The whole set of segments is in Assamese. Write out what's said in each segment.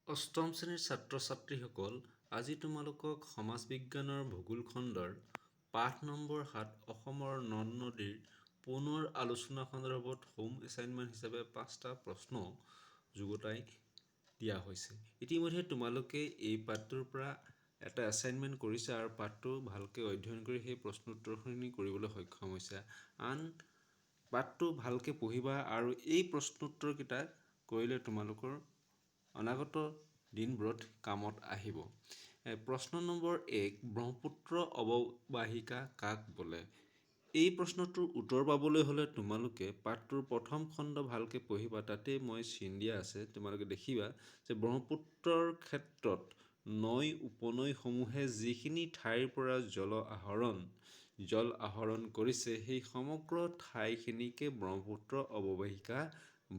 অষ্টম শ্ৰেণীৰ ছাত্ৰ ছাত্ৰীসকল, আজি তোমালোকক সমাজ বিজ্ঞানৰ ভূগোল খণ্ডৰ পাঠ নম্বৰ ৭ অসমৰ নদ নদীৰ পুনৰ আলোচনা সন্দৰ্ভত হোম এছাইনমেণ্ট হিচাপে ৫টা প্ৰশ্ন যুগুতাই দিয়া হৈছে। ইতিমধ্যে তোমালোকে এই পাঠটোৰ পৰা এটা এছাইনমেণ্ট কৰিছা আৰু পাঠটো ভালকৈ অধ্যয়ন কৰি সেই প্ৰশ্ন উত্তৰখিনি কৰিবলৈ সক্ষম হৈছা। আন পাঠটো ভালকৈ পঢ়িবা আৰু এই প্ৰশ্ন উত্তৰকেইটা কৰিলে তোমালোকৰ অনাগত দিনবোৰত কামত আহিব। প্ৰশ্ন নম্বৰ ১, ব্ৰহ্মপুত্ৰ অৱবাহিকা কাক বোলে? এই প্ৰশ্নটোৰ উত্তৰ পাবলৈ হ'লে তোমালোকে পাঠটোৰ প্ৰথম খণ্ড ভালকৈ পঢ়িবা। তাতে মই চিন দিয়া আছে, তোমালোকে দেখিবা যে ব্ৰহ্মপুত্ৰৰ ক্ষেত্ৰত নৈ উপনৈসমূহে যিখিনি ঠাইৰ পৰা জল আহৰণ কৰিছে সেই সমগ্ৰ ঠাইখিনিকে ব্ৰহ্মপুত্ৰ অৱবাহিকা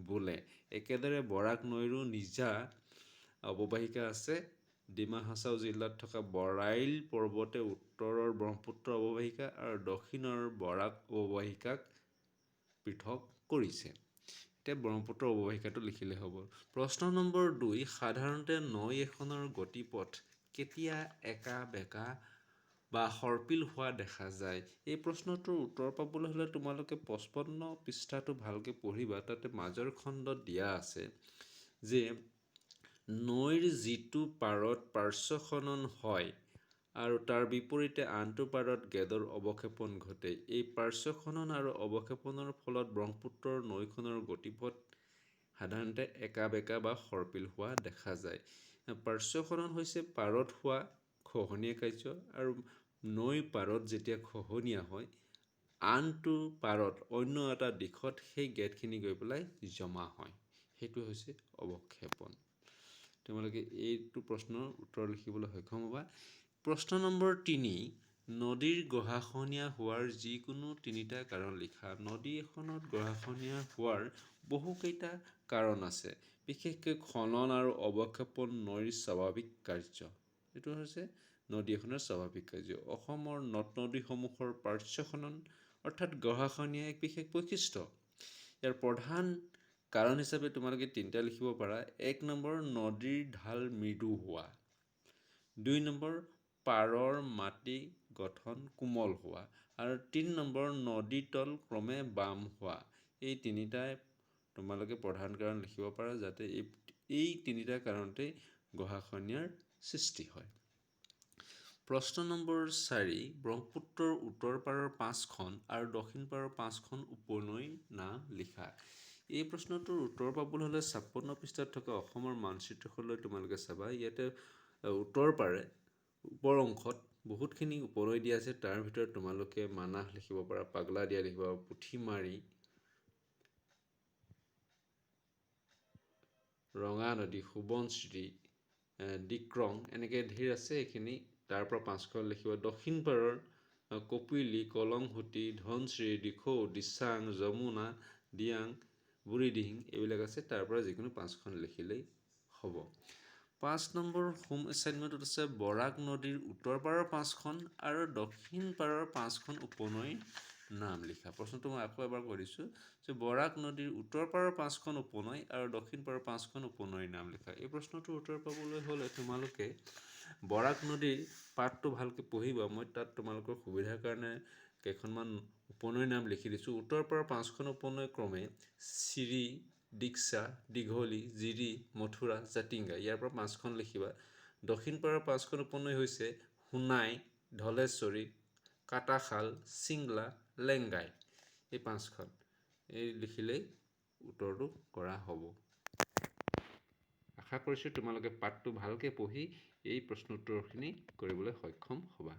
বোলে। একেদৰে বৰাক নৈৰো নিজা অৱবাহিকা আছে। ডিমা হাছাও জিলাত থকা বৰাইল পৰ্বতে উত্তৰৰ ব্ৰহ্মপুত্ৰ অৱবাহিকা আৰু দক্ষিণৰ বৰাক অৱবাহিকাক পৃথক কৰিছে। এতিয়া ব্ৰহ্মপুত্ৰ অৱবাহিকাটো লিখিলে হ'ব। প্ৰশ্ন নম্বৰ ২, সাধাৰণতে নৈ এখনৰ গতিপথ কেতিয়া একা বেঁকা বা সৰ্পিল হোৱা দেখা যায়? এই প্ৰশ্নটোৰ উত্তৰ পাবলৈ হ'লে তোমালোকে ৫৫ পৃষ্ঠাটো ভালকৈ পঢ়িবা। তাতে মাজৰ খণ্ডত দিয়া আছে যে নৈৰ যিটো পাৰত পাৰ্শ্বখনন হয় আৰু তাৰ বিপৰীতে আনটো পাৰত গেদৰ অৱক্ষেপণ ঘটে, এই পাৰ্শ্বখনন আৰু অৱক্ষেপণৰ ফলত ব্ৰহ্মপুত্ৰৰ নৈখনৰ গতিপথ সাধাৰণতে একা বেঁকা বা সৰ্পিল হোৱা দেখা যায়। পাৰ্শ্বখনন হৈছে পাৰত হোৱা খহনীয়া কাৰ্য, আৰু নৈৰ পাৰত যেতিয়া খহনীয়া হয় আনটো পাৰত অন্য এটা দিশত সেই গেদখিনি গৈ পেলাই জমা হয়, সেইটো হৈছে অৱক্ষেপণ। তোমালোকে এইটো প্ৰশ্নৰ উত্তৰ লিখিবলৈ সক্ষম হ'বা। প্ৰশ্ন নম্বৰ ৩, নদীৰ গঢ়াখহনীয়া হোৱাৰ যিকোনো ৩টা কাৰণ লিখা। নদী এখনত গঢ়াখহনীয়া হোৱাৰ বহুকেইটা কাৰণ আছে। বিশেষকৈ খনন আৰু অৱক্ষেপণ নৈৰ স্বাভাৱিক কাৰ্য। এইটো হৈছে নদী এখনৰ স্বাভাৱিক কাৰ্য। অসমৰ নদ নদীসমূহৰ পাৰ্শ্বখনন অৰ্থাৎ গঢ়াখহনীয়া এক বিশেষ বৈশিষ্ট্য। ইয়াৰ প্ৰধান কাৰণ হিচাপে তোমালোকে ৩টা লিখিব পাৰা। ১ নম্বৰ, নদীৰ ঢাল মৃদু হোৱা। ২ নম্বৰ, পাৰৰ মাটি গঠন কোমল হোৱা। আৰু ৩ নম্বৰ, নদীৰ তল ক্ৰমে বাম হোৱা। এই ৩টাই তোমালোকে প্ৰধান কাৰণ লিখিব পাৰা, যাতে এই ৩টা কাৰণতেই গঢ়াখহনীয়াৰ সৃষ্টি হয়। প্ৰশ্ন নম্বৰ ৪, ব্ৰহ্মপুত্ৰৰ উত্তৰ পাৰৰ 5খন আৰু দক্ষিণ পাৰৰ 5খন উপনৈৰ নাম লিখা। এই প্ৰশ্নটোৰ উত্তৰ পাবলৈ হ'লে ৫৬ পৃষ্ঠাত থকা অসমৰ মানচিত্ৰখনলৈ তোমালোকে চাবা। ইয়াতে উত্তৰ পাৰে ওপৰ অংশত বহুতখিনি উপনৈ দিয়া আছে। তাৰ ভিতৰত তোমালোকে মানাহ লিখিব পাৰা, পাগলাদিয়া লিখিব পাৰা, পুঠিমাৰী, ৰঙানদী, সোৱণশিৰি, ডিক্ৰং, এনেকৈ ধেৰ আছে। এইখিনি তাৰ পৰা 5খন লিখিব। দক্ষিণ পাৰৰ কপিলী, কলংহুতি, ধনশিৰি, দিখৌ, দিচাং, যমুনা, দিয়াং, বুঢ়ীদিহিং এইবিলাক আছে। তাৰ পৰা যিকোনো 5খন লিখিলেই হ'ব। ৫ নম্বৰ হোম এছাইনমেণ্টত আছে বৰাক নদীৰ উত্তৰ পাৰৰ 5খন আৰু দক্ষিণ পাৰৰ 5খন উপনৈৰ নাম লিখা। প্ৰশ্নটো মই আকৌ এবাৰ কৈ দিছোঁ যে বৰাক নদীৰ উত্তৰ পাৰৰ 5খন উপনৈ আৰু দক্ষিণ পাৰৰ 5খন উপনৈৰ নাম লিখা। এই প্ৰশ্নটোৰ উত্তৰ পাবলৈ হ'লে তোমালোকে বৰাক নদীৰ পাঠটো ভালকৈ পঢ়িবা। মই তাত তোমালোকৰ সুবিধাৰ কাৰণে কেইখনমান উপনৈৰ নাম লিখি দিছোঁ। উত্তৰ পাৰৰ 5খন উপনৈ ক্ৰমে চিৰি, ডিক্সা, দীঘলী, জিৰি, মথুৰা, জাতিংগা। ইয়াৰ পৰা 5খন লিখিবা। দক্ষিণ পাৰৰ 5খন উপনৈ হৈছে সোণাই, ধলেশ্বৰী, কাটাখাল, চিংলা, লেংগাই। এই 5খন লিখিলেই উত্তৰটো কৰা হ'ব। আশা কৰিছোঁ তোমালোকে পাঠটো ভালকৈ পঢ়ি এই প্ৰশ্ন উত্তৰখিনি কৰিবলৈ সক্ষম হ'বা।